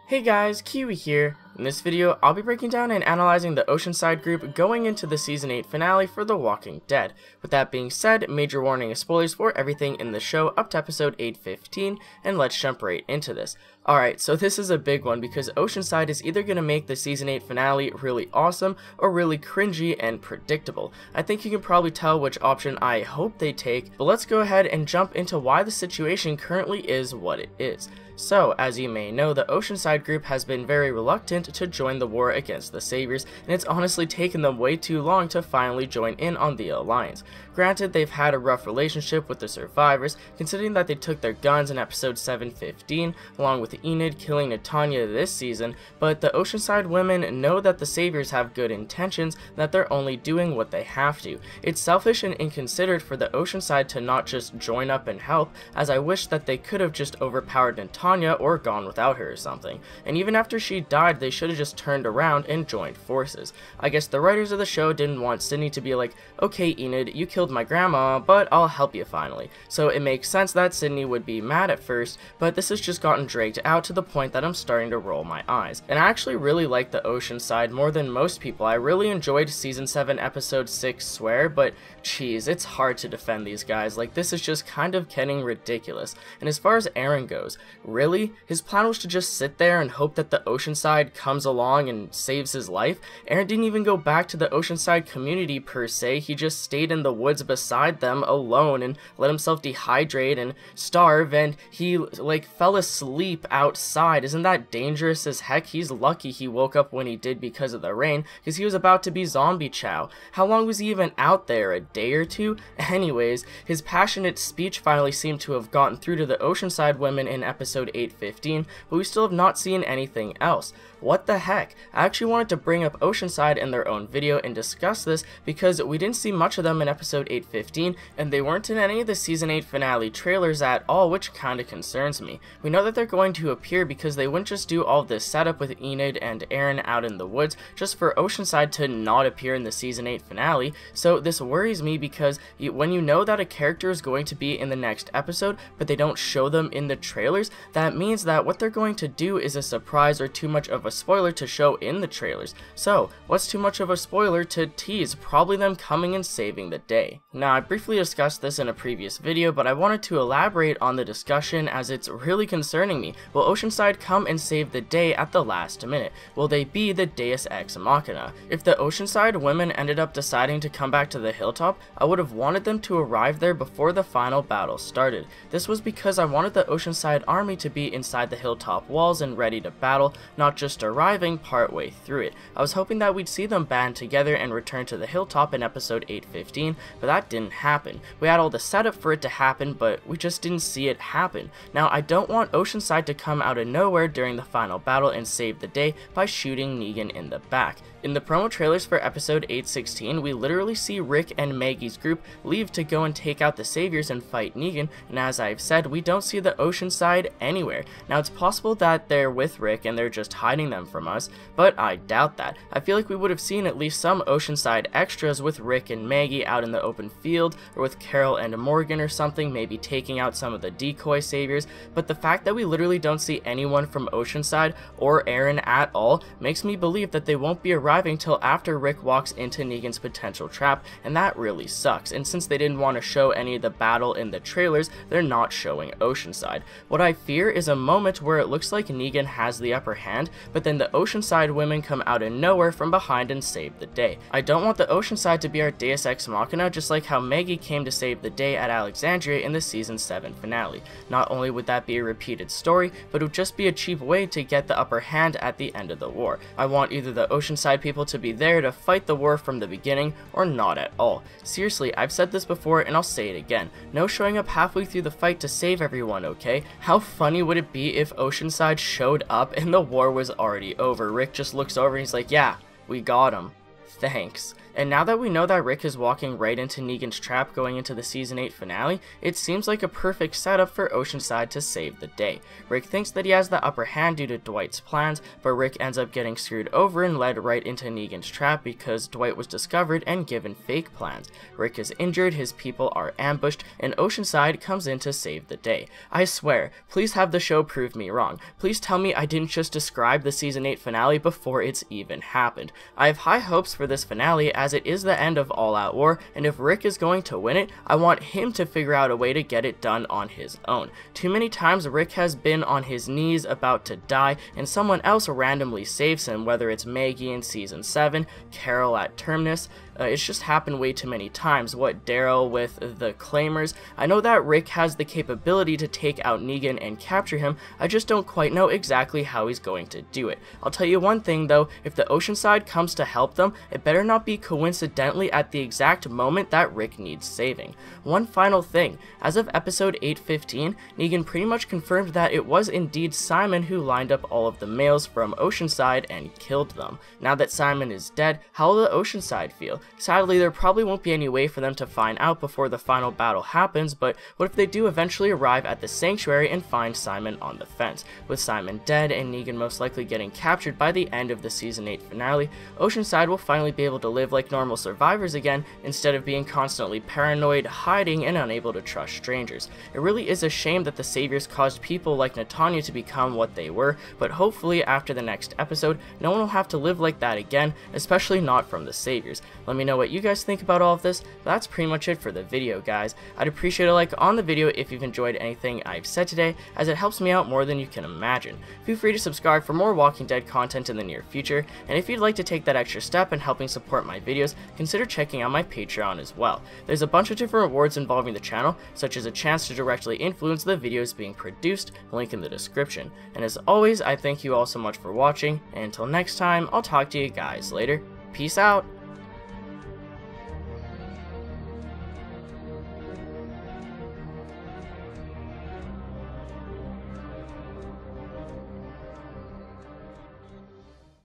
Hey guys, Kiwi here. In this video, I'll be breaking down and analyzing the Oceanside group going into the Season 8 finale for The Walking Dead. With that being said, major warning of spoilers for everything in the show up to episode 8:15, and let's jump right into this. Alright, so this is a big one because Oceanside is either going to make the Season 8 finale really awesome or really cringy and predictable. I think you can probably tell which option I hope they take, but let's go ahead and jump into why the situation currently is what it is. So, as you may know, the Oceanside group has been very reluctant to join the war against the Saviors, and it's honestly taken them way too long to finally join in on the alliance. Granted, they've had a rough relationship with the survivors, considering that they took their guns in episode 7:15, along with Enid killing Natanya this season, but the Oceanside women know that the Saviors have good intentions, and that they're only doing what they have to. It's selfish and inconsiderate for the Oceanside to not just join up and help, as I wish that they could have just overpowered Natanya or gone without her or something. And even after she died, they should have just turned around and joined forces. I guess the writers of the show didn't want Sydney to be like, okay Enid, you killed my grandma, but I'll help you finally. So it makes sense that Sydney would be mad at first, but this has just gotten dragged out to the point that I'm starting to roll my eyes. And I actually really like the Oceanside more than most people. I really enjoyed season 7 episode 6 Swear, but geez, it's hard to defend these guys. Like, this is just kind of getting ridiculous. And as far as Aaron goes, really? His plan was to just sit there and hope that the Oceanside comes along and saves his life? Aaron didn't even go back to the Oceanside community per se. He just stayed in the woods beside them alone and let himself dehydrate and starve, and he like fell asleep outside. Isn't that dangerous as heck? He's lucky he woke up when he did because of the rain, because he was about to be zombie chow. How long was he even out there? A day or two? Anyways, his passionate speech finally seemed to have gotten through to the Oceanside women in episode 8:15, but we still have not seen anything else. What the heck? I actually wanted to bring up Oceanside in their own video and discuss this because we didn't see much of them in episode 8:15, and they weren't in any of the season 8 finale trailers at all, which kinda concerns me. We know that they're going to appear because they wouldn't just do all this setup with Enid and Aaron out in the woods just for Oceanside to not appear in the season 8 finale, so this worries me because when you know that a character is going to be in the next episode, but they don't show them in the trailers, that means that what they're going to do is a surprise or too much of a spoiler to show in the trailers. So, what's too much of a spoiler to tease? Probably them coming and saving the day. Now, I briefly discussed this in a previous video, but I wanted to elaborate on the discussion as it's really concerning me. Will Oceanside come and save the day at the last minute? Will they be the deus ex machina? If the Oceanside women ended up deciding to come back to the hilltop, I would have wanted them to arrive there before the final battle started. This was because I wanted the Oceanside army to be inside the hilltop walls and ready to battle, not just arriving partway through it. I was hoping that we'd see them band together and return to the hilltop in episode 8:15, but that didn't happen. We had all the setup for it to happen, but we just didn't see it happen. Now, I don't want Oceanside to come out of nowhere during the final battle and save the day by shooting Negan in the back. In the promo trailers for episode 8:16, we literally see Rick and Maggie's group leave to go and take out the Saviors and fight Negan, and as I've said, we don't see the Oceanside anywhere. Now, it's possible that they're with Rick and they're just hiding them from us, but I doubt that. I feel like we would have seen at least some Oceanside extras with Rick and Maggie out in the open field, or with Carol and Morgan or something, maybe taking out some of the decoy Saviors, but the fact that we literally don't see anyone from Oceanside or Aaron at all makes me believe that they won't be arriving till after Rick walks into Negan's potential trap, and that really sucks. And since they didn't want to show any of the battle in the trailers, they're not showing Oceanside. What I fear is a moment where it looks like Negan has the upper hand, but then the Oceanside women come out of nowhere from behind and save the day. I don't want the Oceanside to be our deus ex machina, just like how Maggie came to save the day at Alexandria in the season 7 finale. Not only would that be a repeated story, but it would just be a cheap way to get the upper hand at the end of the war. I want either the Oceanside people to be there to fight the war from the beginning, or not at all. Seriously, I've said this before and I'll say it again. No showing up halfway through the fight to save everyone, okay? How funny would it be if Oceanside showed up and the war was already over? Rick just looks over and he's like, yeah, we got him. Thanks. And now that we know that Rick is walking right into Negan's trap going into the Season 8 finale, it seems like a perfect setup for Oceanside to save the day. Rick thinks that he has the upper hand due to Dwight's plans, but Rick ends up getting screwed over and led right into Negan's trap because Dwight was discovered and given fake plans. Rick is injured, his people are ambushed, and Oceanside comes in to save the day. I swear, please have the show prove me wrong. Please tell me I didn't just describe the Season 8 finale before it's even happened. I have high hopes for this finale as it is the end of All Out War, and if Rick is going to win it, I want him to figure out a way to get it done on his own. Too many times Rick has been on his knees about to die and someone else randomly saves him, whether it's Maggie in Season 7, Carol at Terminus. It's just happened way too many times. What, Daryl with the Claimers? I know that Rick has the capability to take out Negan and capture him, I just don't quite know exactly how he's going to do it. I'll tell you one thing though, if the Oceanside comes to help them, it better not be coincidentally at the exact moment that Rick needs saving. One final thing, as of episode 815, Negan pretty much confirmed that it was indeed Simon who lined up all of the males from Oceanside and killed them. Now that Simon is dead, how will the Oceanside feel? Sadly, there probably won't be any way for them to find out before the final battle happens, but what if they do eventually arrive at the sanctuary and find Simon on the fence? With Simon dead and Negan most likely getting captured by the end of the Season 8 finale, Oceanside will finally be able to live like normal survivors again instead of being constantly paranoid, hiding, and unable to trust strangers. It really is a shame that the Saviors caused people like Netanya to become what they were, but hopefully after the next episode, no one will have to live like that again, especially not from the Saviors. Let me know what you guys think about all of this. That's pretty much it for the video, guys. I'd appreciate a like on the video if you've enjoyed anything I've said today, as it helps me out more than you can imagine. Feel free to subscribe for more Walking Dead content in the near future, and if you'd like to take that extra step in helping support my videos, consider checking out my Patreon as well. There's a bunch of different rewards involving the channel, such as a chance to directly influence the videos being produced, link in the description. And as always, I thank you all so much for watching, and until next time, I'll talk to you guys later. Peace out!